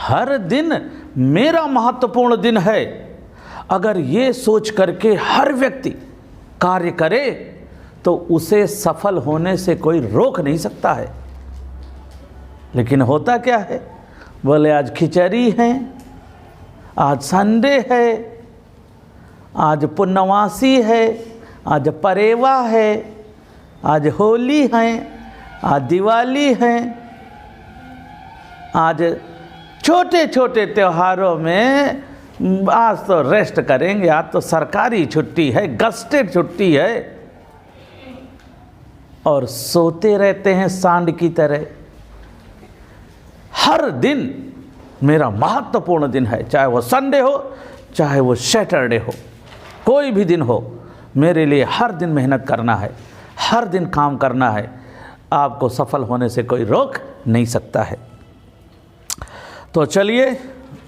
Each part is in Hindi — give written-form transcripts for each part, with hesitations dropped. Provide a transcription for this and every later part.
हर दिन मेरा महत्वपूर्ण दिन है। अगर ये सोच करके हर व्यक्ति कार्य करे तो उसे सफल होने से कोई रोक नहीं सकता है। लेकिन होता क्या है, बोले आज खिचड़ी है, आज संडे है, आज पूर्णवासी है, आज परेवा है, आज होली है, आज दिवाली है, आज छोटे छोटे त्योहारों में आज तो रेस्ट करेंगे, आज तो सरकारी छुट्टी है, गस्टेड छुट्टी है, और सोते रहते हैं सांड की तरह। हर दिन मेरा महत्वपूर्ण दिन है, चाहे वो संडे हो चाहे वो सैटरडे हो, कोई भी दिन हो, मेरे लिए हर दिन मेहनत करना है, हर दिन काम करना है। आपको सफल होने से कोई रोक नहीं सकता है। तो चलिए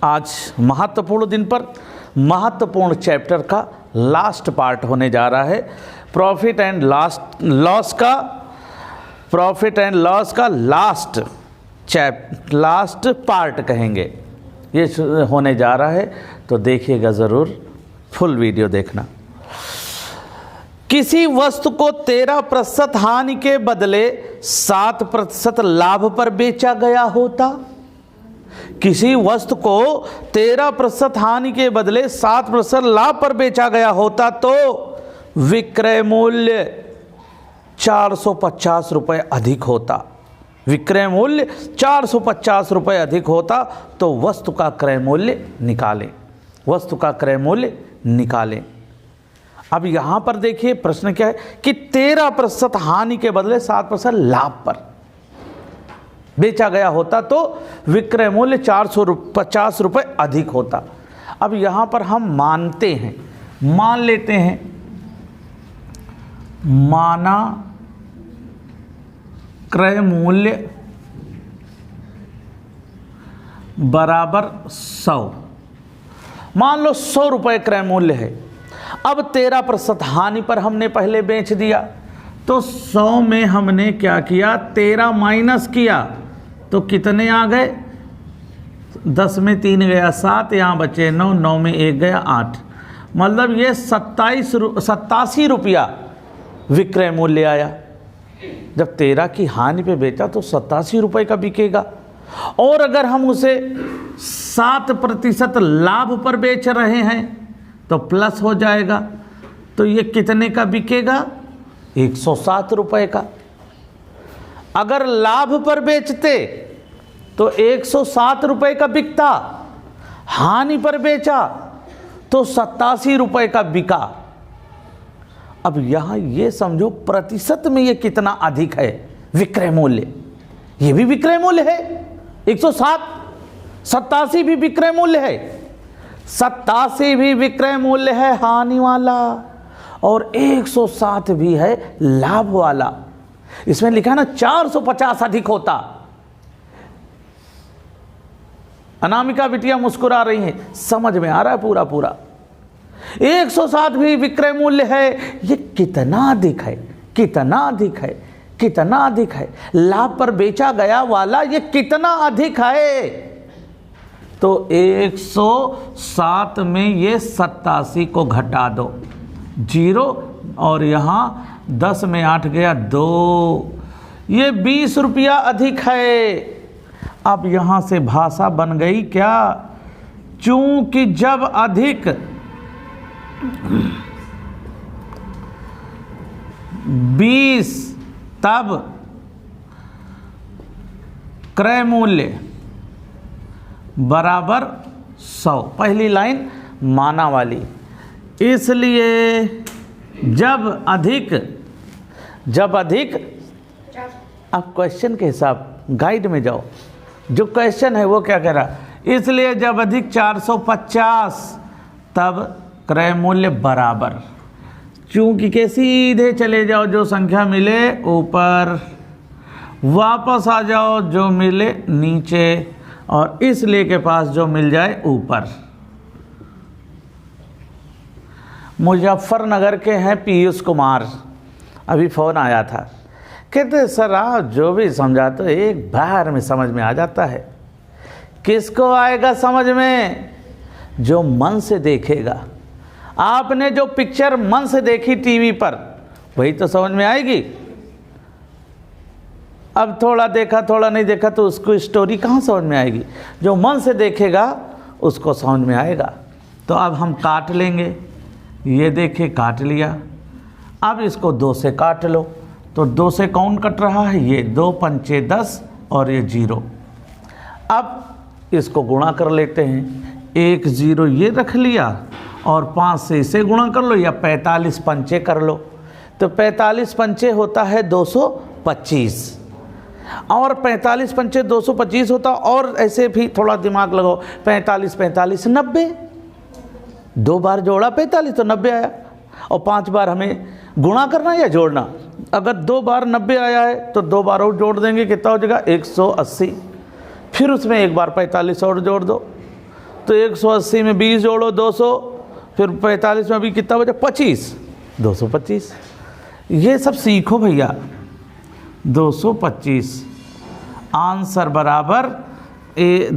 आज महत्वपूर्ण दिन पर महत्वपूर्ण चैप्टर का लास्ट पार्ट होने जा रहा है। प्रॉफिट एंड लॉस का लास्ट पार्ट कहेंगे, ये होने जा रहा है। तो देखिएगा ज़रूर, फुल वीडियो देखना। किसी वस्तु को 13% हानि के बदले 7% लाभ पर बेचा गया होता। किसी वस्तु को 13% हानि के बदले 7% लाभ पर बेचा गया होता तो विक्रय मूल्य 450 रुपये अधिक होता। विक्रय मूल्य 450 रुपये अधिक होता तो वस्तु का क्रय मूल्य निकालें, वस्तु का क्रय मूल्य निकालें। अब यहाँ पर देखिए प्रश्न क्या है कि 13% हानि के बदले 7% लाभ पर बेचा गया होता तो विक्रय मूल्य 450 रुपये अधिक होता। अब यहाँ पर हम मानते हैं, मान लेते हैं, माना क्रय मूल्य बराबर 100, मान लो 100 रुपये क्रय मूल्य है। अब 13% हानि पर हमने पहले बेच दिया तो 100 में हमने क्या किया, 13 माइनस किया तो कितने आ गए, 10 में 3 गया 7, यहाँ बचे 9, 9 में 1 गया 8, मतलब ये 87 रुपया विक्रय मूल्य आया। जब 13 की हानि पे बेचा तो 87 रुपये का बिकेगा। और अगर हम उसे 7% लाभ पर बेच रहे हैं तो प्लस हो जाएगा, तो ये कितने का बिकेगा, 107 रुपये का। अगर लाभ पर बेचते तो 107 रुपये का बिकता, हानि पर बेचा तो 87 रुपये का बिका। अब यहाँ ये समझो प्रतिशत में ये कितना अधिक है विक्रय मूल्य, ये भी विक्रय मूल्य है 107, 87 भी विक्रय मूल्य है, 87 भी विक्रय मूल्य है हानि वाला, और 107 भी है लाभ वाला। इसमें लिखा है ना 450 अधिक होता। अनामिका बिटिया मुस्कुरा रही हैं, समझ में आ रहा है पूरा पूरा। 107 भी विक्रय मूल्य है, ये कितना अधिक है, कितना अधिक है, कितना अधिक है। लाभ पर बेचा गया वाला ये कितना अधिक है। तो 107 में ये 87 को घटा दो, 0, और यहाँ 10 में 8 गया 2, ये 20 रुपया अधिक है। अब यहाँ से भाषा बन गई क्या, चूंकि जब अधिक 20 तब क्रय मूल्य बराबर 100, पहली लाइन माना वाली। इसलिए जब अधिक आप क्वेश्चन के हिसाब गाइड में जाओ, जो क्वेश्चन है वो क्या कह रहा, इसलिए जब अधिक 450 तब क्रय मूल्य बराबर, चूंकि के सीधे चले जाओ, जो संख्या मिले ऊपर, वापस आ जाओ जो मिले नीचे, और इसलिए के पास जो मिल जाए ऊपर। मुजफ्फरनगर के हैं पीयूष कुमार, अभी फ़ोन आया था, कहते सर आप जो भी समझाते एक बार में समझ में आ जाता है, किसको आएगा समझ में? जो मन से देखेगा। आपने जो पिक्चर मन से देखी टीवी पर वही तो समझ में आएगी। अब थोड़ा देखा थोड़ा नहीं देखा तो उसको स्टोरी कहाँ समझ में आएगी? जो मन से देखेगा उसको समझ में आएगा। तो अब हम काट लेंगे। ये देखे काट लिया। अब इसको 2 से काट लो। तो 2 से कौन कट रहा है? ये 2 पंचे 10 और ये 0। अब इसको गुणा कर लेते हैं। 1 0 ये रख लिया और 5 से इसे गुणा कर लो या 45 पंचे कर लो। तो 45 पंचे होता है 225 और 45 पंचे 225 होता। और ऐसे भी थोड़ा दिमाग लगाओ, 45 45 90, 2 बार जोड़ा 45 तो 90 आया। और 5 बार हमें गुणा करना या जोड़ना। अगर 2 बार 90 आया है तो 2 बार और जोड़ देंगे, कितना हो जाएगा? 180। फिर उसमें 1 बार 45 और जोड़ दो तो 180 में 20 जोड़ो 200, फिर 45 में अभी कितना बचा? 25, 225। ये सब सीखो भैया। 225 आंसर बराबर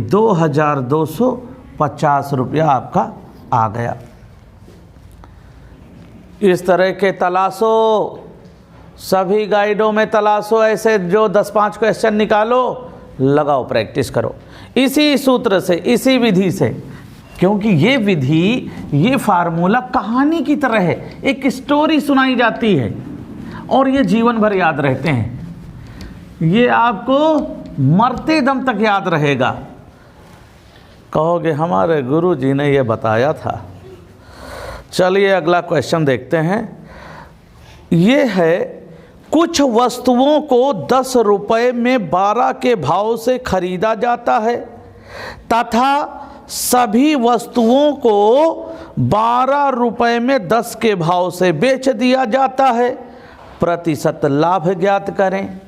2250 रुपया आपका आ गया। इस तरह के तलाशो, सभी गाइडों में तलाशो ऐसे जो 10-5 क्वेश्चन निकालो, लगाओ, प्रैक्टिस करो इसी सूत्र से, इसी विधि से। क्योंकि ये विधि, ये फार्मूला कहानी की तरह है, एक स्टोरी सुनाई जाती है और ये जीवन भर याद रहते हैं। ये आपको मरते दम तक याद रहेगा। कहोगे हमारे गुरुजी ने ये बताया था। चलिए अगला क्वेश्चन देखते हैं। ये है, कुछ वस्तुओं को 10 रुपये में 12 के भाव से खरीदा जाता है तथा सभी वस्तुओं को 12 रुपये में 10 के भाव से बेच दिया जाता है। प्रतिशत लाभ ज्ञात करें।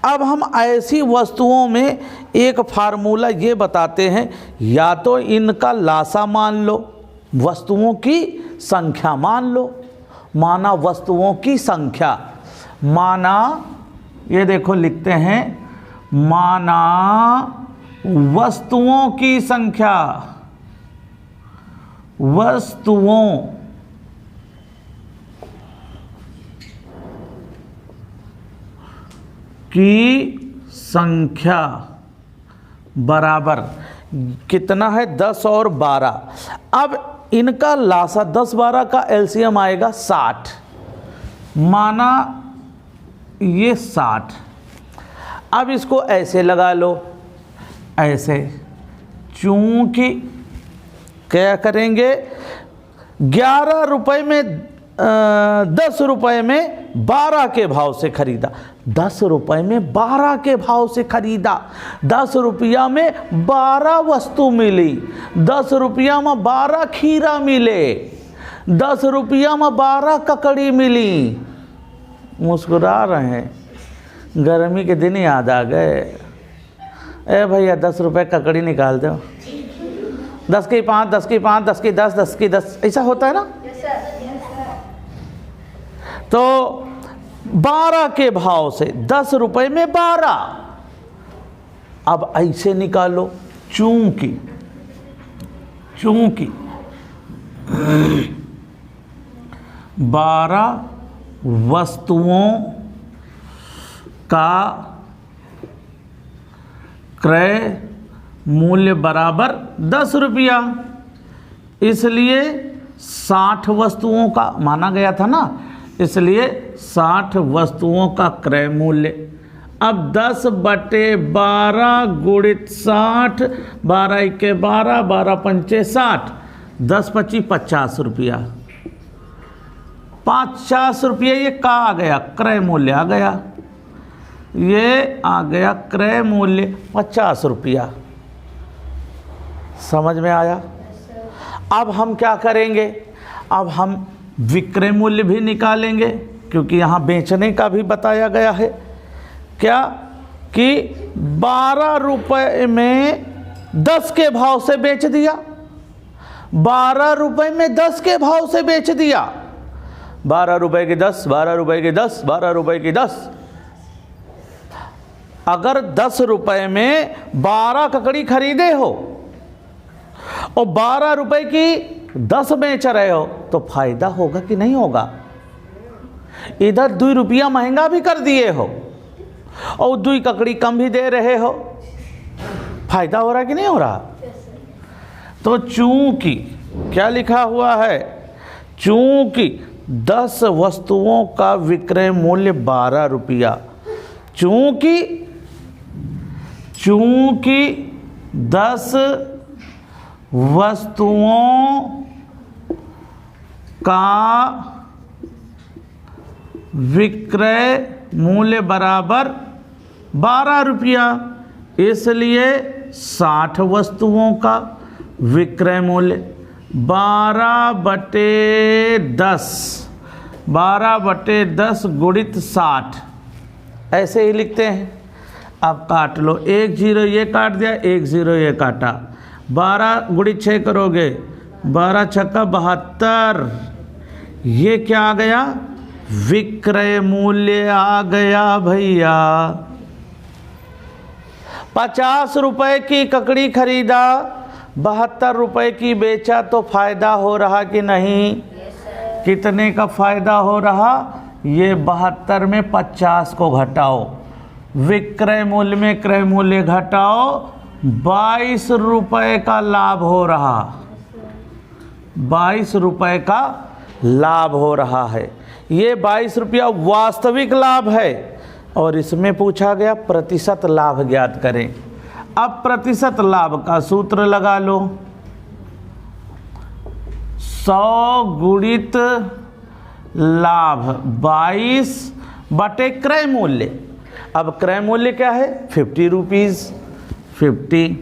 अब हम ऐसी वस्तुओं में एक फार्मूला ये बताते हैं, या तो इनका लासा मान लो, वस्तुओं की संख्या मान लो। माना वस्तुओं की संख्या, माना ये देखो लिखते हैं, माना वस्तुओं की संख्या, वस्तुओं की संख्या बराबर कितना है? 10 और 12। अब इनका लासा 10-12 का एलसीएम आएगा 60। माना ये 60। अब इसको ऐसे लगा लो, ऐसे, चूंकि क्या करेंगे? 11 रुपये में 10 रुपये में 12 के भाव से खरीदा। 10 रुपये में 12 के भाव से खरीदा। 10 रुपया में 12 वस्तु मिली। 10 रुपया में 12 खीरा मिले। 10 रुपया में 12 ककड़ी मिली। मुस्कुरा रहे हैं, गर्मी के दिन याद आ गए। ए भैया 10 रुपये ककड़ी निकाल दो। 10 की 5, 10 की 5, 10 की 10, 10 की 10, ऐसा होता है ना? तो 12 के भाव से 10 रुपये में 12। अब ऐसे निकालो, चूंकि 12 वस्तुओं का क्रय मूल्य बराबर 10 रुपया, इसलिए 60 वस्तुओं का माना गया था ना, इसलिए 60 वस्तुओं का क्रय मूल्य। अब 10/12 गुणित 60, 12 के 12, 12 पंचे 60, 10 25 50 रुपया। 50 रुपये ये का आ गया? क्रय मूल्य आ गया। ये आ गया क्रय मूल्य 50 रुपया। समझ में आया? अब हम क्या करेंगे? अब हम विक्रय मूल्य भी निकालेंगे, क्योंकि यहाँ बेचने का भी बताया गया है। क्या कि 12 रुपये में 10 के भाव से बेच दिया। 12 रुपये में 10 के भाव से बेच दिया। 12 रुपये की 10, 12 रुपये की 10, 12 रुपये की 10। अगर 10 रुपए में 12 ककड़ी खरीदे हो और 12 रुपए की 10 बेच रहे हो तो फायदा होगा कि नहीं होगा? इधर 2 रुपया महंगा भी कर दिए हो और 2 ककड़ी कम भी दे रहे हो, फायदा हो रहा कि नहीं हो रहा? तो चूंकि क्या लिखा हुआ है, चूंकि 10 वस्तुओं का विक्रय मूल्य 12 रुपया, चूंकि 10 वस्तुओं का विक्रय मूल्य बराबर 12 रुपया, इसलिए 60 वस्तुओं का विक्रय मूल्य 12/10, 12/10 गुणित 60, ऐसे ही लिखते हैं। अब काट लो, 1 0 ये काट दिया, 1 0 ये काटा, 12 गुणित 6 करोगे, 12 छक्का 72, ये क्या आ गया? विक्रय मूल्य आ गया भैया। 50 रुपए की ककड़ी खरीदा, 72 रुपए की बेचा तो फायदा हो रहा कि नहीं? कितने का फायदा हो रहा? ये 72 में 50 को घटाओ, विक्रय मूल्य में क्रय मूल्य घटाओ, 22 रुपए का लाभ हो रहा, 22 रुपए का लाभ हो रहा है। ये 22 रुपया वास्तविक लाभ है और इसमें पूछा गया प्रतिशत लाभ ज्ञात करें। अब प्रतिशत लाभ का सूत्र लगा लो, 100 गुणित लाभ 22 बटे क्रय मूल्य। अब क्रय मूल्य क्या है? 50 रुपीज़, 50,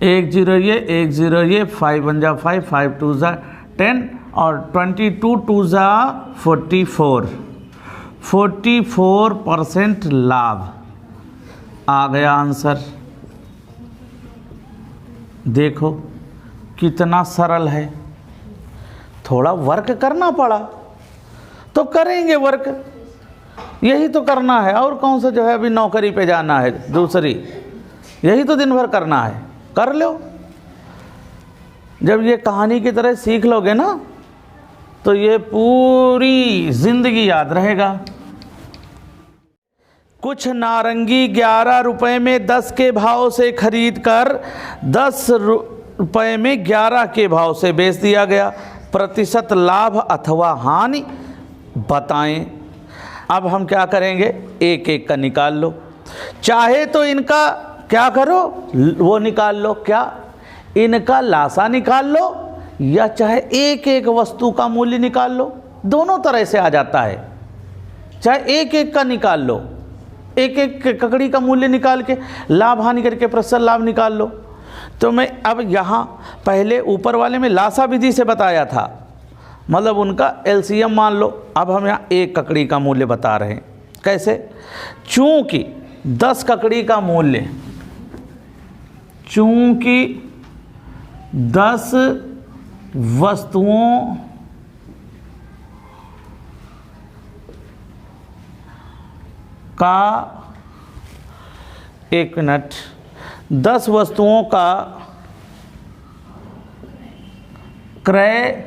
1 0 ये 1 0 ये, 5 1 जा 5, 5 2 जा 10 और 22 2 जा 44, 44% लाभ आ गया आंसर। देखो कितना सरल है, थोड़ा वर्क करना पड़ा तो करेंगे वर्क, यही तो करना है। और कौन सा जो है अभी नौकरी पे जाना है दूसरी, यही तो दिन भर करना है, कर लो। जब ये कहानी की तरह सीख लोगे ना तो ये पूरी जिंदगी याद रहेगा। कुछ नारंगी 11 रुपए में 10 के भाव से खरीद कर 10 रुपए में 11 के भाव से बेच दिया गया, प्रतिशत लाभ अथवा हानि बताएं। अब हम क्या करेंगे, एक एक का निकाल लो, चाहे तो इनका क्या करो, वो निकाल लो, क्या इनका लासा निकाल लो, या चाहे एक एक वस्तु का मूल्य निकाल लो, दोनों तरह से आ जाता है। चाहे एक एक का निकाल लो, एक एक ककड़ी का मूल्य निकाल के लाभ हानि करके प्रतिशत लाभ निकाल लो। तो मैं अब यहाँ पहले ऊपर वाले में लासा विधि से बताया था, मतलब उनका एलसीएम मान लो। अब हम यहाँ एक ककड़ी का मूल्य बता रहे हैं, कैसे? चूंकि 10 ककड़ी का मूल्य, चूंकि 10 वस्तुओं का, 1 मिनट, 10 वस्तुओं का क्रय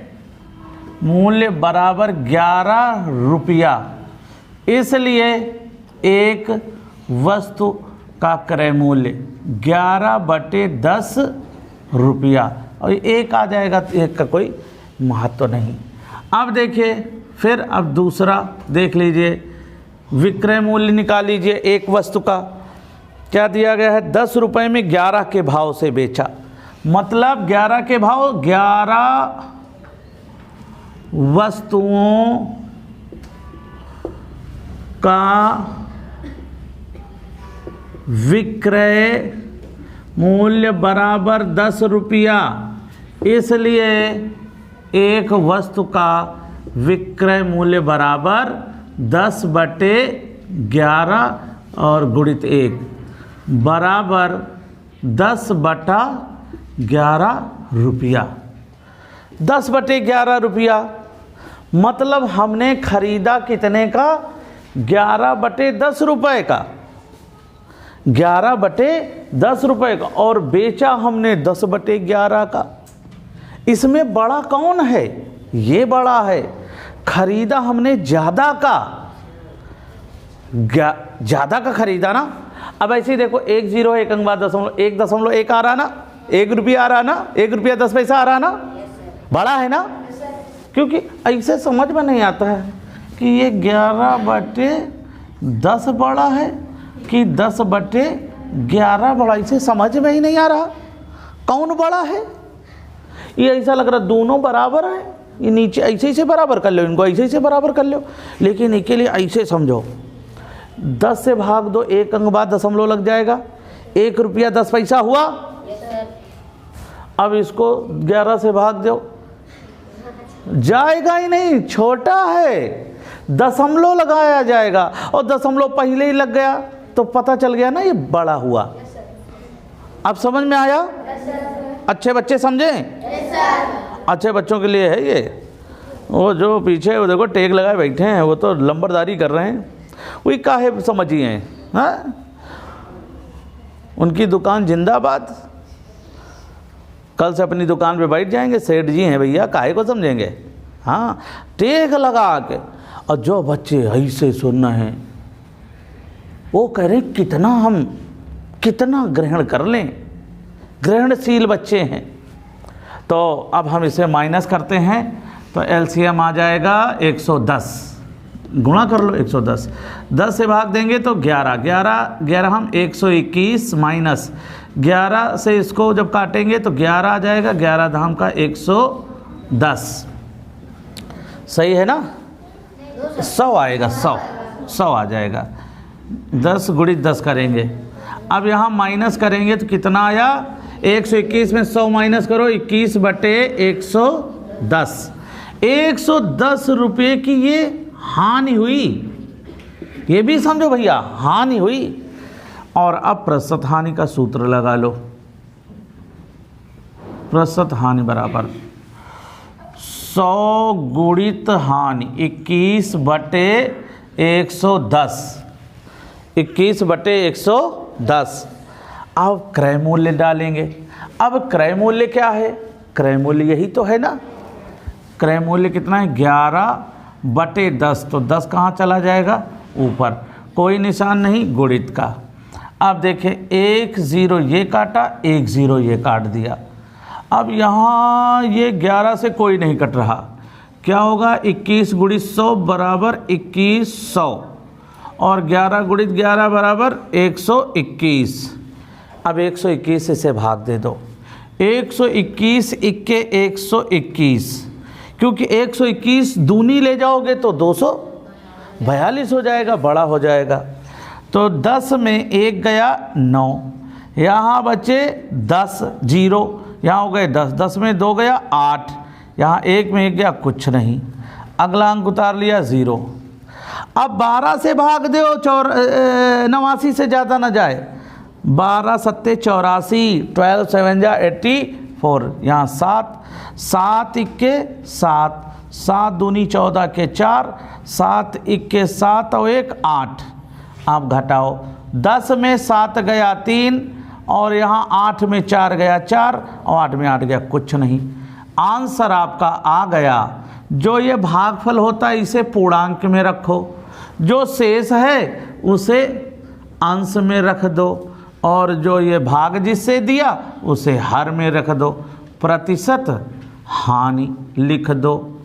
मूल्य बराबर 11 रुपया, इसलिए एक वस्तु का क्रय मूल्य 11/10 रुपया, और एक आ जाएगा तो एक का कोई महत्व नहीं। अब देखिए फिर, अब दूसरा देख लीजिए, विक्रय मूल्य निकाल लीजिए एक वस्तु का। क्या दिया गया है? 10 रुपए में 11 के भाव से बेचा, मतलब 11 के भाव, 11 वस्तुओं का विक्रय मूल्य बराबर 10 रुपया, इसलिए एक वस्तु का विक्रय मूल्य बराबर 10/11 और गुणित 1 बराबर 10/11 रुपया। 10/11 रुपया मतलब हमने खरीदा कितने का? 11/10 रुपये का, 11/10 रुपये का, और बेचा हमने 10/11 का। इसमें बड़ा कौन है? ये बड़ा है। खरीदा हमने ज़्यादा का, ज़्यादा का खरीदा ना। अब ऐसे ही देखो, 1 0 1 अंक बाद 1.1 आ रहा ना, 1 रुपया आ रहा ना, 1 रुपया 10 पैसा आ रहा ना, बड़ा है ना। क्योंकि ऐसे समझ में नहीं आता है कि ये 11/10 बड़ा है कि 10/11 बड़ा, इसे समझ में ही नहीं आ रहा कौन बड़ा है। ये ऐसा लग रहा दोनों बराबर है, ये नीचे ऐसे ही से बराबर कर लो, इनको ऐसे ही से बराबर कर लो, लेकिन इसके लिए ऐसे समझो, 10 से भाग दो, 1 अंक बाद दशमलव लग जाएगा, 1 रुपया 10 पैसा हुआ। अब इसको 11 से भाग दो, जाएगा ही नहीं, छोटा है, दशमलव लगाया जाएगा, और दशमलव पहले ही लग गया तो पता चल गया ना ये बड़ा हुआ। अब समझ में आया? अच्छे बच्चे समझे? अच्छे बच्चों के लिए है ये। वो जो पीछे वो देखो टेक लगाए बैठे हैं, वो तो लंबरदारी कर रहे हैं, वही काहे समझिए हैं, हाँ? उनकी दुकान जिंदाबाद। कल से अपनी दुकान पे बैठ जाएंगे, सेठ जी हैं भैया, काहे को समझेंगे, हाँ? टेक लगा के। और जो बच्चे ऐसे सुन रहे हैं वो कह रहे हैं कितना ग्रहण कर लें, ग्रहणशील बच्चे हैं। तो अब हम इसे माइनस करते हैं, तो एलसीएम आ जाएगा 110, गुणा कर लो 110, 10 से भाग देंगे तो 11 हम 121 माइनस 11 से इसको जब काटेंगे तो 11 आ जाएगा, 11 धाम का 110, सही है ना? 100 आएगा, 100 आ जाएगा। 10 गुणित 10 करेंगे, अब यहाँ माइनस करेंगे तो कितना आया? 121 में 100 माइनस करो, 21/110, 110 रुपये की ये हानि हुई, ये भी समझो भैया, हानि हुई। और अब प्रतिशत हानि का सूत्र लगा लो, प्रतिशत हानि बराबर 100 गुणित हानि 21/110, 21/110। अब क्रय मूल्य डालेंगे। अब क्रय मूल्य क्या है? क्रय मूल्य यही तो है ना। क्रय मूल्य कितना है? 11/10, तो 10 कहाँ चला जाएगा? ऊपर, कोई निशान नहीं, गुणित का। अब देखें, 1 0 ये काटा, 1 0 ये काट दिया। अब यहाँ ये 11 से कोई नहीं कट रहा, क्या होगा? 21 गुणित 100 बराबर 2100, और 11 गुणित 11 बराबर 121। अब 121 से भाग दे दो, 121 इक्के 121, क्योंकि 121 दूनी ले जाओगे तो 242 हो जाएगा, बड़ा हो जाएगा। तो 10 में 1 गया 9, यहाँ बचे 10 0, यहाँ हो गए 10, 10 में 2 गया 8, यहाँ 1 में 1 गया कुछ नहीं, अगला अंक उतार लिया 0। अब 12 से भाग दो, 89 से ज़्यादा ना जाए, 12 सत्ते 84, 12 7 जा 84, यहाँ 7 इक्के 7, 7 दूनी 14 के 4, 7 इक्के 7 और 1 8। आप घटाओ, 10 में 7 गया 3, और यहाँ 8 में 4 गया 4, और 8 में 8 गया कुछ नहीं। आंसर आपका आ गया। जो ये भागफल होता है इसे पूर्णांक में रखो, जो शेष है उसे अंश में रख दो, और जो ये भाग जिससे दिया उसे हर में रख दो, प्रतिशत हानि लिख दो।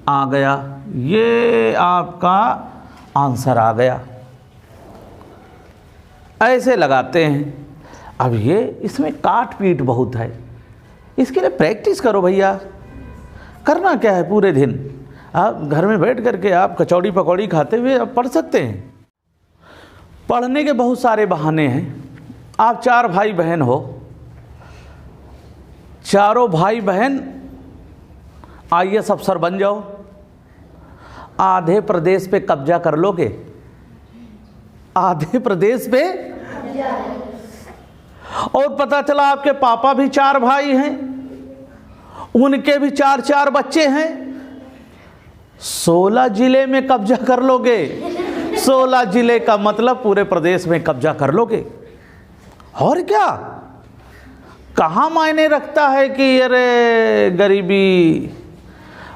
आ गया, ये आपका आंसर आ गया। ऐसे लगाते हैं। अब ये इसमें काट पीट बहुत है, इसके लिए प्रैक्टिस करो भैया। करना क्या है, पूरे दिन आप घर में बैठ करके आप कचौड़ी पकौड़ी खाते हुए आप पढ़ सकते हैं। पढ़ने के बहुत सारे बहाने हैं। आप 4 भाई बहन हो, चारों भाई बहन IAS अफसर बन जाओ, आधे प्रदेश पे कब्जा कर लोगे, आधे प्रदेश पे। और पता चला आपके पापा भी 4 भाई हैं, उनके भी 4 बच्चे हैं, 16 जिले में कब्जा कर लोगे। 16 जिले का मतलब पूरे प्रदेश में कब्जा कर लोगे। और क्या, कहाँ मायने रखता है कि अरे गरीबी,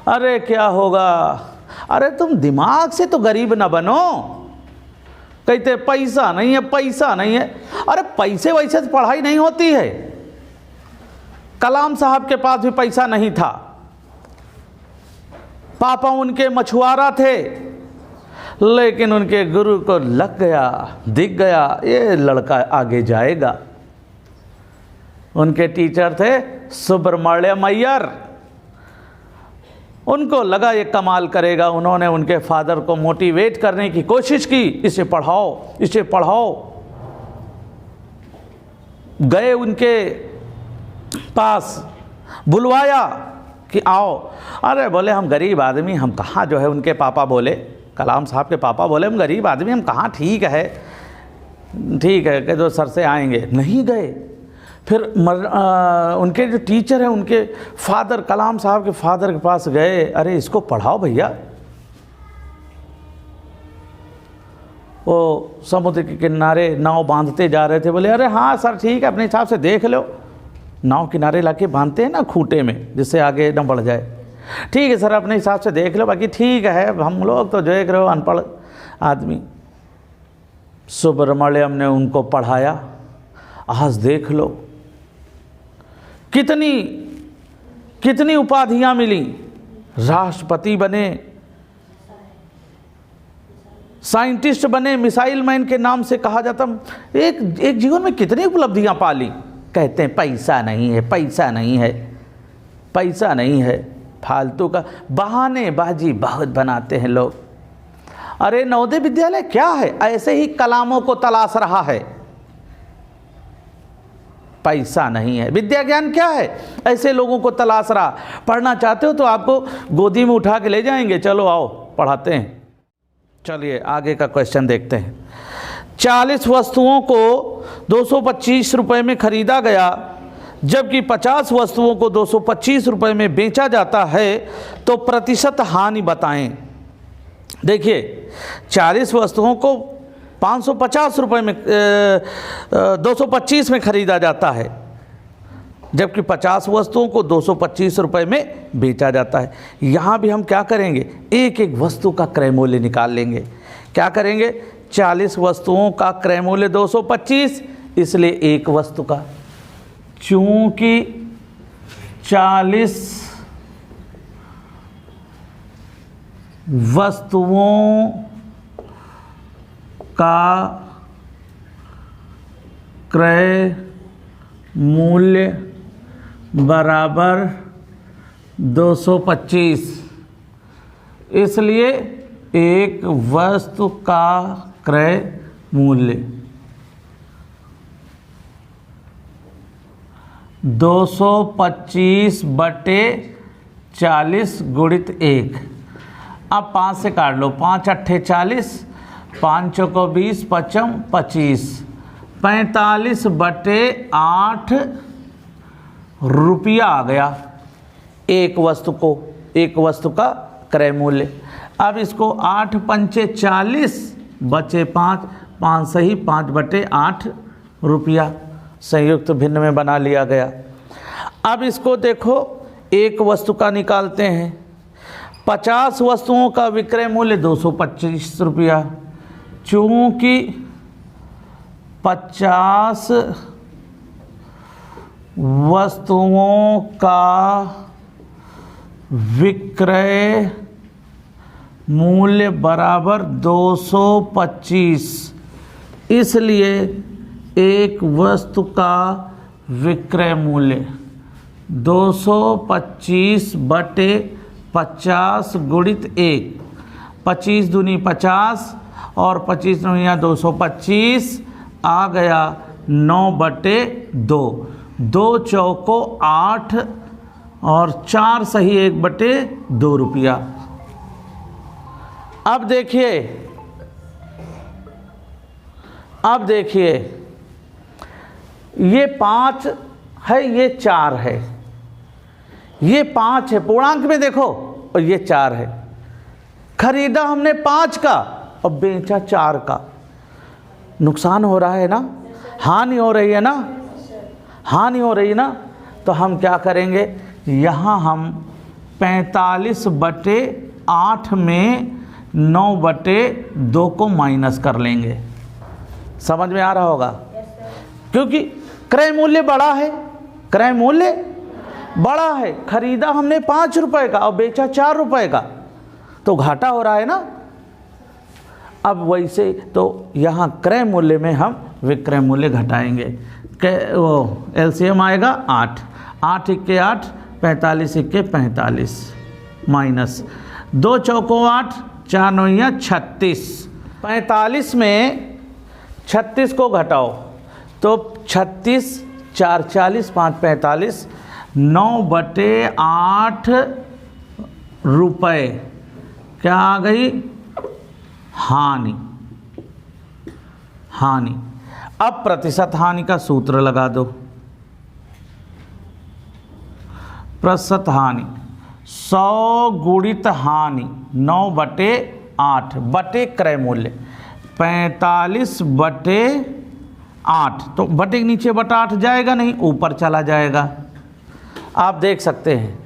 अरे क्या होगा, अरे तुम दिमाग से तो गरीब ना बनो। कहते पैसा नहीं है, पैसा नहीं है। अरे पैसे वैसे से पढ़ाई नहीं होती है। कलाम साहब के पास भी पैसा नहीं था, पापा उनके मछुआरा थे, लेकिन उनके गुरु को लग गया, दिख गया ये लड़का आगे जाएगा। उनके टीचर थे सुब्रमण्यम अय्यर, उनको लगा ये कमाल करेगा। उन्होंने उनके फादर को मोटिवेट करने की कोशिश की, इसे पढ़ाओ, इसे पढ़ाओ। गए उनके पास, बुलवाया कि आओ। अरे बोले हम गरीब आदमी, हम कहाँ जो है, उनके पापा बोले, कलाम साहब के पापा बोले हम गरीब आदमी, हम कहाँ, ठीक है कि जो सर से आएंगे। नहीं गए। फिर उनके जो टीचर हैं, उनके फादर, कलाम साहब के फादर के पास गए, अरे इसको पढ़ाओ भैया। वो समुद्र के किनारे नाव बांधते जा रहे थे, बोले अरे हाँ सर ठीक है, अपने हिसाब से देख लो। नाव किनारे लाके बांधते हैं ना खूंटे में, जिससे आगे न बढ़ जाए। ठीक है सर, अपने हिसाब से देख लो, बाकी ठीक है, हम लोग तो देख रहे हो अनपढ़ आदमी। सुब्रमण्यम ने उनको पढ़ाया। आज देख लो कितनी कितनी उपाधियां मिली, राष्ट्रपति बने, साइंटिस्ट बने, मिसाइल मैन के नाम से कहा जाता। एक जीवन में कितनी उपलब्धियां पाली। कहते हैं पैसा नहीं है, पैसा नहीं है, पैसा नहीं है, फालतू का बहानेबाजी बहुत बनाते हैं लोग। अरे नवोदय विद्यालय क्या है, ऐसे ही कलामों को तलाश रहा है। पैसा नहीं है। विद्या ज्ञान क्या है, ऐसे लोगों को तलाश रहा। पढ़ना चाहते हो तो आपको गोदी में उठा के ले जाएंगे, चलो आओ पढ़ाते हैं। चलिए आगे का क्वेश्चन देखते हैं। 40 वस्तुओं को 225 रुपये में खरीदा गया, जबकि 50 वस्तुओं को 225 रुपये में बेचा जाता है, तो प्रतिशत हानि बताएं। देखिए 40 वस्तुओं को 550 रुपये में 225 में खरीदा जाता है, जबकि 50 वस्तुओं को 225 रुपये में बेचा जाता है। यहाँ भी हम क्या करेंगे, एक एक वस्तु का क्रय मूल्य निकाल लेंगे। क्या करेंगे, 40 वस्तुओं का क्रय मूल्य 225, इसलिए एक वस्तु का, चूंकि 40 वस्तुओं का क्रय मूल्य बराबर 225, इसलिए एक वस्तु का क्रय मूल्य 225/40 गुणित 1। अब 5 से काट लो, 5 अट्ठे 40, 5 को 20, 5 25, 45/8 रुपया आ गया एक वस्तु को, एक वस्तु का क्रय मूल्य। अब इसको 8 पंचे 40 बचे 5, 5 सही 5/8 रुपया संयुक्त भिन्न में बना लिया गया। अब इसको देखो एक वस्तु का निकालते हैं। 50 वस्तुओं का विक्रय मूल्य 225 रुपया, चूँकि 50 वस्तुओं का विक्रय मूल्य बराबर 225, इसलिए एक वस्तु का विक्रय मूल्य 225/50 गुणित 1, 25 दूनी 50 और 25 दूनिया 225 आ गया 9/2, 2 चौको 8 और 4 सही 1/2 रुपया। अब देखिए ये 5 है, ये 4 है, ये 5 है पूर्णांक में देखो, और ये 4 है। खरीदा हमने 5 का और बेचा 4 का, नुकसान हो रहा है ना। हानि हो रही है ना, हानि हो रही है ना। तो हम क्या करेंगे, यहाँ हम 45/8 में 9/2 को माइनस कर लेंगे। समझ में आ रहा होगा, क्योंकि क्रय मूल्य बड़ा है, क्रय मूल्य बड़ा है। खरीदा हमने 5 रुपए का और बेचा 4 रुपए का, तो घाटा हो रहा है ना। अब वैसे तो यहाँ क्रय मूल्य में हम विक्रय मूल्य घटाएंगे। वो एलसीएम आएगा 8, 8 × 8 45 × 45 माइनस 2 चौको 8, 4 9 36। 45 में 36 को घटाओ तो 36, 4 40, 5 45, 9/8 रुपये क्या आ गई, हानि। हानि। अब प्रतिशत हानि का सूत्र लगा दो। प्रतिशत हानि 100 गुणित हानि 9/8 बटे क्रय मूल्य 45/8। तो बटे के नीचे बटा 8 जाएगा नहीं, ऊपर चला जाएगा। आप देख सकते हैं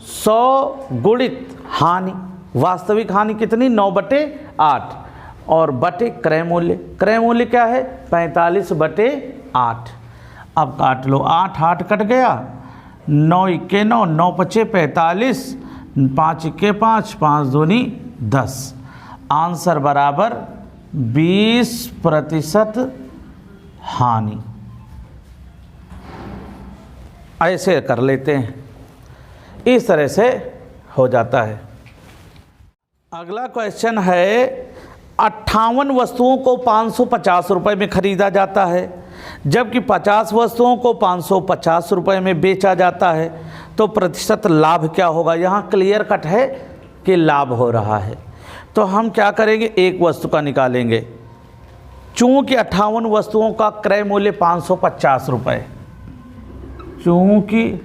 100 गुणित हानि, वास्तविक हानि कितनी 9/8 और बटे क्रय मूल्य, क्रय मूल्य क्या है 45/8। अब काट लो, 8 8 कट गया, 9 × 9, 9 × 5 45, 5 × 5, 5 दूनी 10। आंसर बराबर 20% हानि। ऐसे कर लेते हैं, इस तरह से हो जाता है। अगला क्वेश्चन है 58 वस्तुओं को 550 रुपये में खरीदा जाता है, जबकि 50 वस्तुओं को 550 रुपये में बेचा जाता है, तो प्रतिशत लाभ क्या होगा। यहाँ क्लियर कट है कि लाभ हो रहा है। तो हम क्या करेंगे, एक वस्तु का निकालेंगे। चूँकि 58 वस्तुओं का क्रय मूल्य 550 रुपये, चूँकि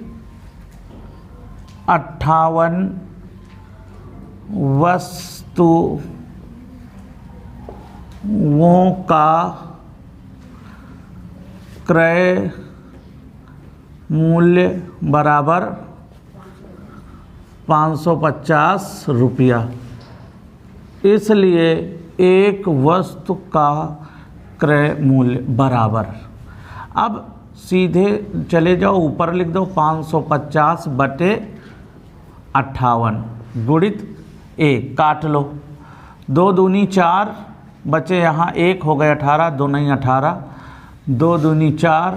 58 वस्तुओं का क्रय मूल्य बराबर 550 रुपया, इसलिए एक वस्तु का क्रय मूल्य बराबर। अब सीधे चले जाओ, ऊपर लिख दो 550/58 गुणित 1, काट लो, 2 दूनी 4, बचे यहाँ 1 हो गए 18, 2 नहीं 18, 2 दूनी 4,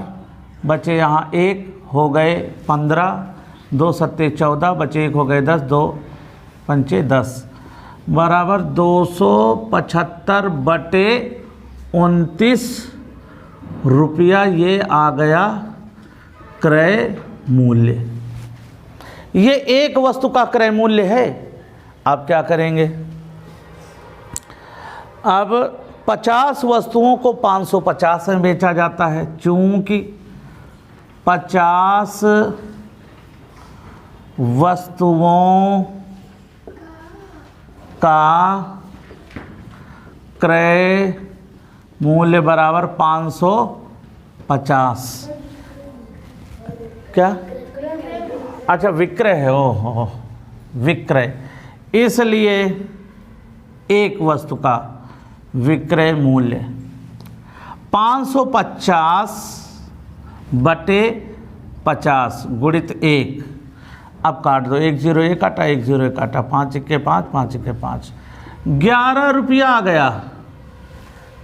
बचे यहाँ 1 हो गए 15, 2 सत्ते 14, बचे 1 हो गए 10, 2 पंचे 10 बराबर 275/29 रुपया। ये आ गया क्रय मूल्य। ये एक वस्तु का क्रय मूल्य है। अब क्या करेंगे, अब 50 वस्तुओं को 550 में बेचा जाता है, चूँकि 50 वस्तुओं का क्रय मूल्य बराबर 550। क्या, अच्छा विक्रय है, ओहो विक्रय, इसलिए एक वस्तु का विक्रय मूल्य 550/50 गुणित 1। अब काट दो, 1 0 1 काटा, 1 0 1 काटा, 5 × 5, 5 × 5, 11 रुपया आ गया।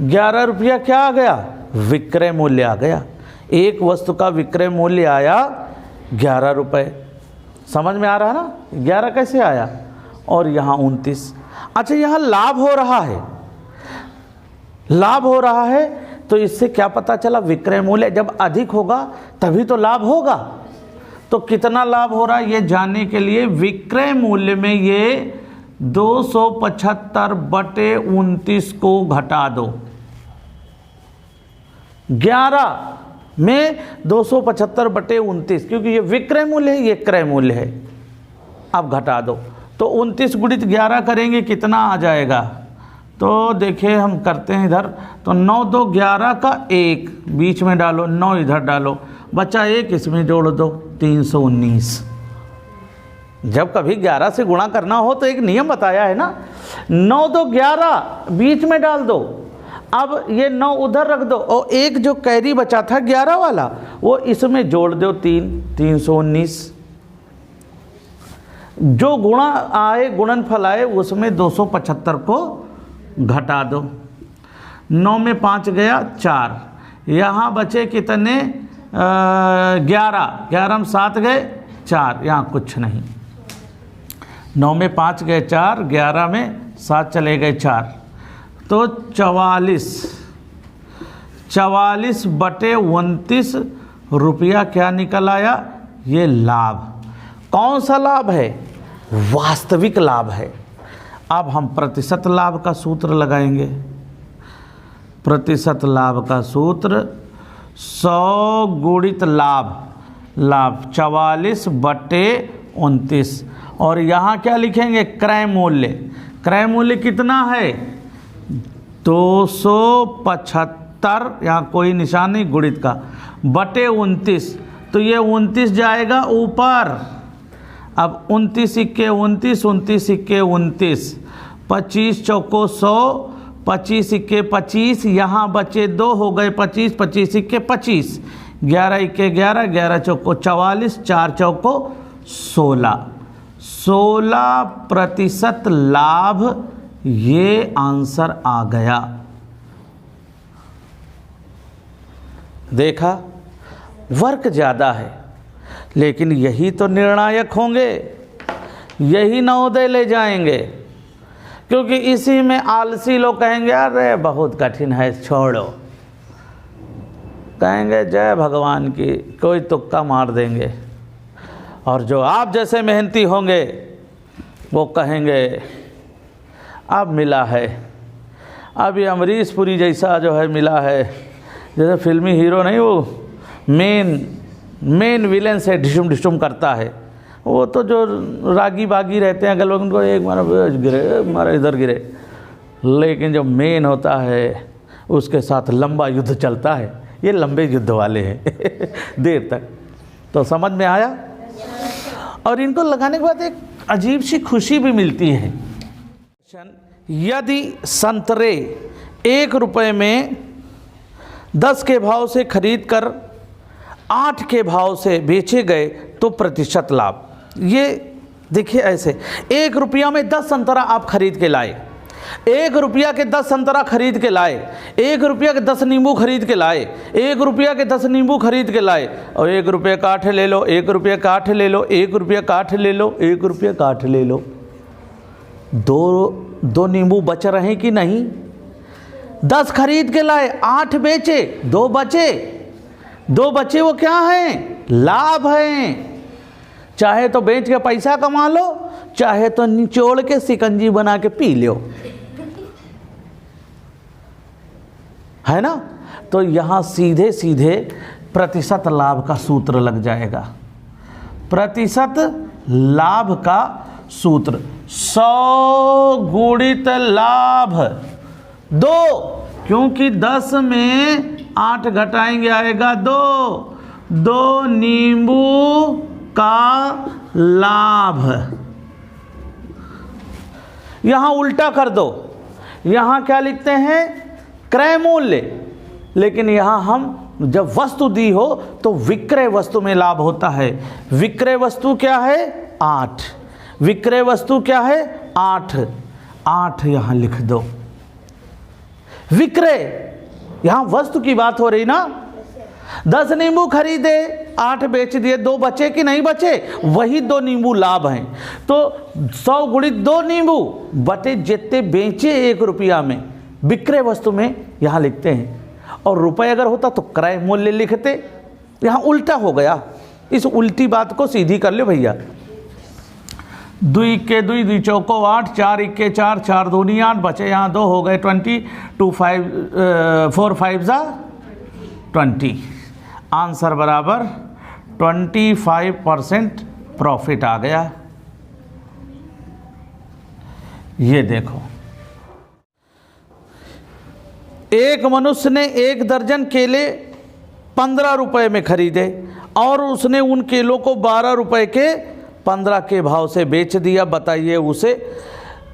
11 रुपया क्या आ गया, विक्रय मूल्य आ गया। एक वस्तु का विक्रय मूल्य आया 11 रुपये। समझ में आ रहा ना, 11 कैसे आया, और यहाँ 29। अच्छा, यहाँ लाभ हो रहा है, लाभ हो रहा है, तो इससे क्या पता चला, विक्रय मूल्य जब अधिक होगा तभी तो लाभ होगा। तो कितना लाभ हो रहा है ये जानने के लिए विक्रय मूल्य में ये 275/29 को घटा दो। 11 में 275/29, क्योंकि ये विक्रय मूल्य है, ये क्रय मूल्य है। अब घटा दो, तो 29 गुणित 11 करेंगे कितना आ जाएगा, तो देखिए हम करते हैं इधर, तो 9 2 11 का 1 बीच में डालो, 9 इधर डालो, बचा 1 इसमें जोड़ दो, 319। जब कभी 11 से गुणा करना हो तो एक नियम बताया है ना, 9 2 11 बीच में डाल दो, अब ये 9 उधर रख दो और एक जो कैरी बचा था 11 वाला वो इसमें जोड़ दो, 319। जो गुणा आए गुणनफल आए उसमें 275 को घटा दो, 9 में 5 गया 4, यहाँ बचे कितने 11 में 7 गए 4, यहाँ कुछ नहीं, 9 में 5 गए 4, 11 में 7 चले गए 4, तो 44 बटे 29 रुपया क्या निकल आया, ये लाभ। कौन सा लाभ है, वास्तविक लाभ है। अब हम प्रतिशत लाभ का सूत्र लगाएंगे। प्रतिशत लाभ का सूत्र 100 गुणित लाभ 44 बटे 29, और यहाँ क्या लिखेंगे, क्रय मूल्य। क्रय मूल्य कितना है 275, यहाँ कोई निशान नहीं, गुणित का, बटे 29, तो ये 29 जाएगा ऊपर। अब 29 इक्के 29, 29 इक्के 29, 25 चौको 100, 25 इक्के 25, यहाँ बचे 2 हो गए 25, 25 इक्के 25, 11 इक्के 11, 11 चौको 44, 4 चौको 16% लाभ, ये आंसर आ गया। देखा, वर्क ज़्यादा है लेकिन यही तो निर्णायक होंगे, यही नवोदय ले जाएंगे, क्योंकि इसी में आलसी लोग कहेंगे अरे बहुत कठिन है छोड़ो, कहेंगे जय भगवान की, कोई तुक्का मार देंगे, और जो आप जैसे मेहनती होंगे वो कहेंगे अब मिला है, अब ये अमरीश पुरी जैसा जो है मिला है, जैसे फिल्मी हीरो नहीं, वो मेन विलेन से ढिशुम ढिशुम करता है, वो तो जो रागी बागी रहते हैं, अगर लोग उनको एक मारा गिरे, मारा इधर गिरे, लेकिन जो मेन होता है उसके साथ लंबा युद्ध चलता है, ये लंबे युद्ध वाले हैं देर तक। तो समझ में आया, और इनको लगाने के बाद एक अजीब सी खुशी भी मिलती है। यदि संतरे 1 रुपये में 10 के भाव से खरीद कर 8 के भाव से बेचे गए तो प्रतिशत लाभ। ये देखिए ऐसे, 1 रुपया में 10 संतरा आप खरीद के लाए, 1 रुपया के 10 संतरा खरीद के लाए, 1 रुपया के 10 नींबू खरीद के लाए, 1 रुपया के 10 नींबू खरीद के लाए, और 1 रुपये का 8 ले लो, 1 रुपये का 8 ले लो, 1 रुपये का 8 ले लो, 1 रुपये का 8 ले लो, दो नींबू बच रहे कि नहीं? 10 खरीद के लाए, 8 बेचे, 2 बचे, वो क्या हैं? लाभ हैं। चाहे तो बेच के पैसा कमा लो, चाहे तो निचोड़ के सिकंजी बना के पी लो, है ना? तो यहां सीधे सीधे प्रतिशत लाभ का सूत्र लग जाएगा। प्रतिशत लाभ का सूत्र 100 गुणित लाभ 2, क्योंकि 10 में 8 घटाएंगे आएगा 2 नींबू का लाभ। यहां उल्टा कर दो, यहां क्या लिखते हैं? क्रय मूल्य, लेकिन यहां हम जब वस्तु दी हो तो विक्रय वस्तु में लाभ होता है। विक्रय वस्तु क्या है? 8। विक्रय वस्तु क्या है? 8 यहां लिख दो। विक्रय, यहां वस्तु की बात हो रही ना। 10 नींबू खरीदे, 8 बेच दिए, 2 बचे कि नहीं बचे? वही 2 नींबू लाभ हैं। तो 100 गुणित 2 नींबू बटे जितने बेचे 1 रुपया में, विक्रय वस्तु में यहां लिखते हैं। और रुपये अगर होता तो क्रय मूल्य लिखते, यहां उल्टा हो गया। इस उल्टी बात को सीधी कर लो भैया। 2 इक्के 2, 2 चौको 8, 4 इक्के 4, 4 दूनी 8, बचे यहाँ 2 हो गए 20, 4 5 जा 20। आंसर बराबर 25% प्रॉफिट आ गया। ये देखो, एक मनुष्य ने 1 दर्जन केले 15 रुपए में खरीदे और उसने उन केलों को 12 रुपए के 15 के भाव से बेच दिया। बताइए उसे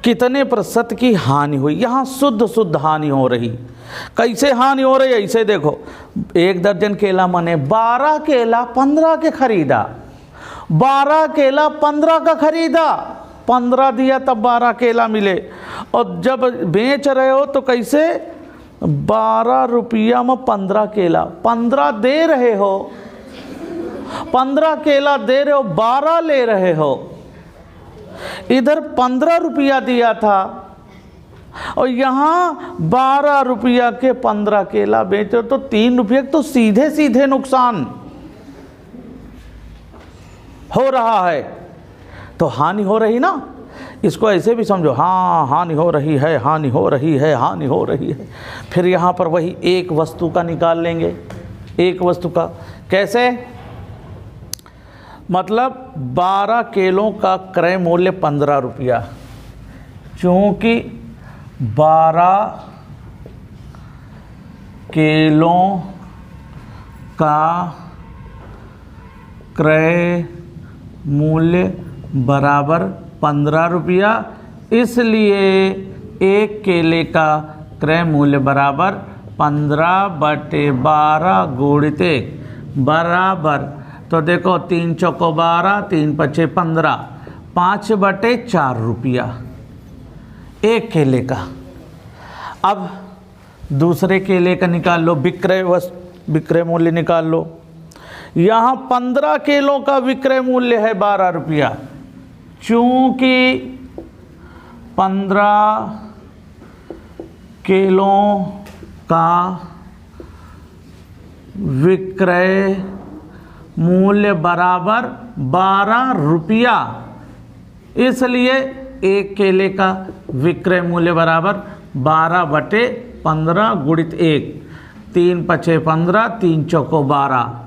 कितने प्रतिशत की हानि हुई। यहाँ शुद्ध शुद्ध हानि हो रही। कैसे हानि हो रही है ऐसे देखो, 1 दर्जन केला माने 12 केला 15 के खरीदा, 12 केला 15 का खरीदा, 15 दिया तब 12 केला मिले। और जब बेच रहे हो तो कैसे 12 रुपया में 15 केला, 15 दे रहे हो, 15 केला दे रहे हो, 12 ले रहे हो। इधर 15 रुपया दिया था और यहाँ 12 रुपया के 15 केला बेचो तो 3 रुपये तो सीधे सीधे नुकसान हो रहा है। तो हानि हो रही ना, इसको ऐसे भी समझो, हाँ हानि हो रही है, हानि हो रही है, हानि हो रही है। फिर यहाँ पर वही एक वस्तु का निकाल लेंगे, एक वस्तु का। कैसे? मतलब 12 केलों का क्रय मूल्य 15 रुपया, चूँकि 12 केलों का क्रय मूल्य बराबर 15 रुपया, इसलिए एक केले का क्रय मूल्य बराबर 15/12 गुणित 1 बराबर। तो देखो 3 चौको 12, 3 पचे 15, 5/4 रुपया एक केले का। अब दूसरे केले का निकाल लो, विक्रय मूल्य निकाल लो। यहाँ 15 केलों का विक्रय मूल्य है 12 रुपया, चूँकि 15 केलों का विक्रय मूल्य बराबर 12 रुपया, इसलिए एक केले का विक्रय मूल्य बराबर 12/15 गुणित 1, 3 पचे 15, 3 चौको 12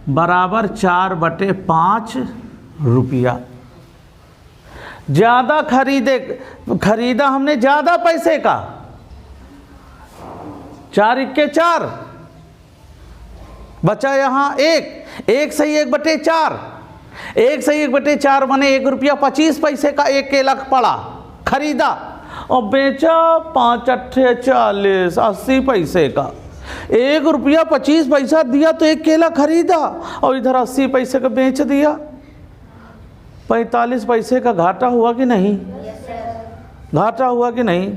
बराबर 4/5 रुपया। ज़्यादा खरीदा हमने ज़्यादा पैसे का, 4 इक्के 4 बचा यहाँ 1 सही 1/4, 1 सही 1/4 माने 1 रुपया 25 पैसे का एक केला पड़ा, खरीदा और बेचा 5 अट्ठे 40, 80 पैसे का। 1 रुपया 25 पैसा दिया तो एक केला खरीदा और इधर 80 पैसे का बेच दिया, 45 पैसे का घाटा हुआ कि नहीं? घाटा हुआ कि नहीं?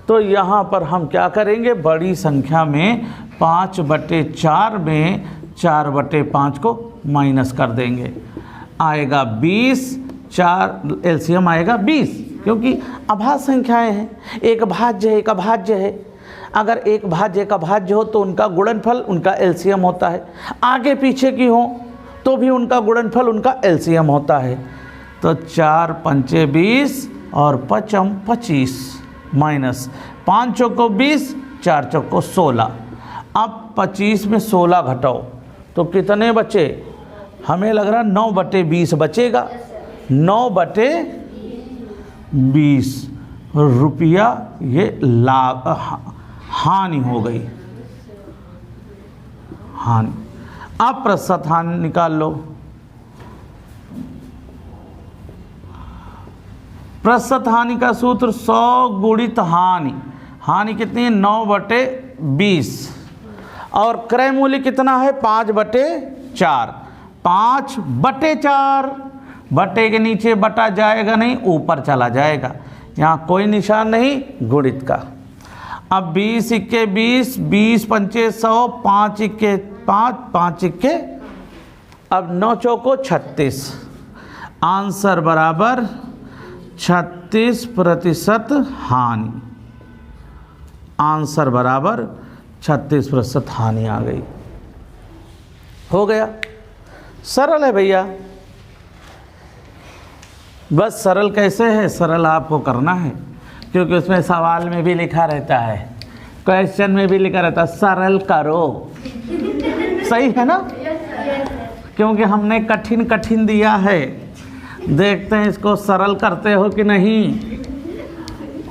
तो यहाँ पर हम क्या करेंगे, बड़ी संख्या में 5/4 में 4/5 को माइनस कर देंगे, आएगा 20, 4 एलसीएम आएगा 20, क्योंकि अभाज्य संख्याएं हैं, एक भाज्य है एक अभाज्य है। अगर एक भाज्य एक अभाज्य हो तो उनका गुणनफल उनका एलसीएम होता है, आगे पीछे की हो तो भी उनका गुणनफल उनका एलसीएम होता है। तो 4 पंचे 20 और 5 25 माइनस 5 चौको 20, 4 चौको 16। अब 25 में 16 घटाओ तो कितने बचे? हमें लग रहा 9/20 बचेगा, 9/20 रुपया ये लाभ हानि हो गई, हानि। अब प्रतिशत हानि निकाल लो। प्रतिशत हानि का सूत्र 100 गुणित हानि, हानि कितनी है? 9/20 और क्रय मूल्य कितना है? 5/4, 5/4 बटे के नीचे बटा जाएगा नहीं, ऊपर चला जाएगा, यहाँ कोई निशान नहीं गुणित का। अब 20 इक्के 20, 20 पंचे 100, 5 इक्के 5, 5 इक्के, अब 9 चौको 36, आंसर बराबर 36% हानि, आंसर बराबर 36% हानि आ गई। हो गया, सरल है भैया। बस सरल कैसे है, सरल आपको करना है, क्योंकि उसमें सवाल में भी लिखा रहता है, क्वेश्चन में भी लिखा रहता है सरल करो। सही है ना? क्योंकि हमने कठिन कठिन दिया है, देखते हैं इसको सरल करते हो कि नहीं।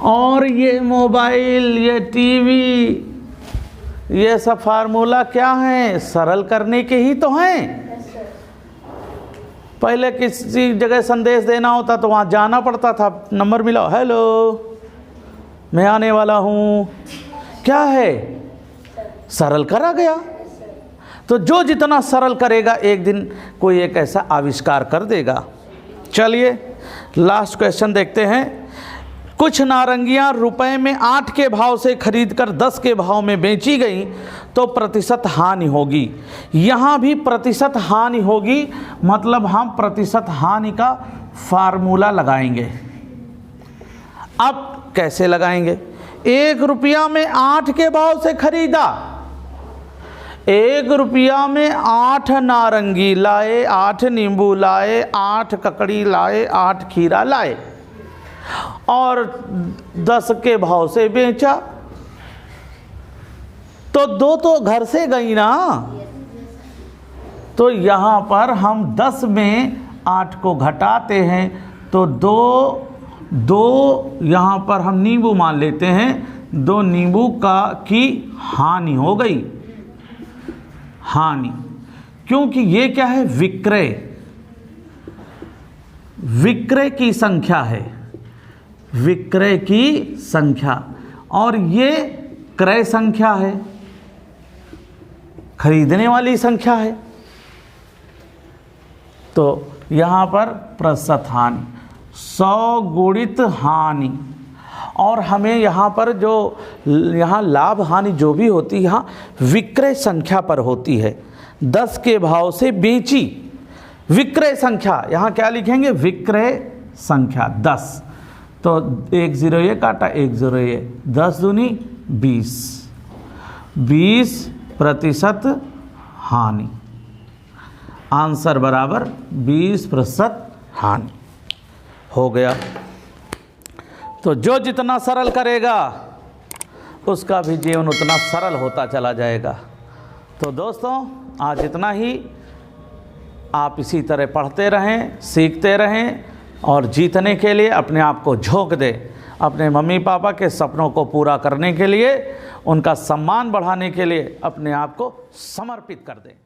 और ये मोबाइल, ये टीवी, ये सब फार्मूला क्या है? सरल करने के ही तो हैं। पहले किसी जगह संदेश देना होता तो वहाँ जाना पड़ता था, नंबर मिला, हेलो मैं आने वाला हूँ, क्या है? सरल करा गया। तो जो जितना सरल करेगा एक दिन कोई एक ऐसा आविष्कार कर देगा। चलिए लास्ट क्वेश्चन देखते हैं। कुछ नारंगियां रुपए में 8 के भाव से खरीदकर 10 के भाव में बेची गई तो प्रतिशत हानि होगी। यहाँ भी प्रतिशत हानि होगी, मतलब हम प्रतिशत हानि का फार्मूला लगाएंगे। अब कैसे लगाएंगे? 1 रुपया में 8 के भाव से खरीदा, 1 रुपया में 8 नारंगी लाए, 8 नींबू लाए, 8 ककड़ी लाए, 8 खीरा लाए और 10 के भाव से बेचा, तो 2 तो घर से गई ना। तो यहाँ पर हम 10 में 8 को घटाते हैं तो 2 यहाँ पर हम नींबू मान लेते हैं, 2 नींबू की हानि हो गई। हानि, क्योंकि ये क्या है? विक्रय, विक्रय की संख्या है, विक्रय की संख्या, और ये क्रय संख्या है, खरीदने वाली संख्या है। तो यहाँ पर प्रतिशत हानि 100 गुणित हानि, और हमें यहाँ पर जो यहाँ लाभ हानि जो भी होती है यहाँ विक्रय संख्या पर होती है। 10 के भाव से बेची, विक्रय संख्या यहाँ क्या लिखेंगे? विक्रय संख्या 10। तो 1 0 ये काटा, 1 0 ये, 10 दूनी 20, 20% हानि। आंसर बराबर 20% हानि हो गया। तो जो जितना सरल करेगा उसका भी जीवन उतना सरल होता चला जाएगा। तो दोस्तों आज इतना ही। आप इसी तरह पढ़ते रहें, सीखते रहें और जीतने के लिए अपने आप को झोंक दें। अपने मम्मी पापा के सपनों को पूरा करने के लिए, उनका सम्मान बढ़ाने के लिए अपने आप को समर्पित कर दें।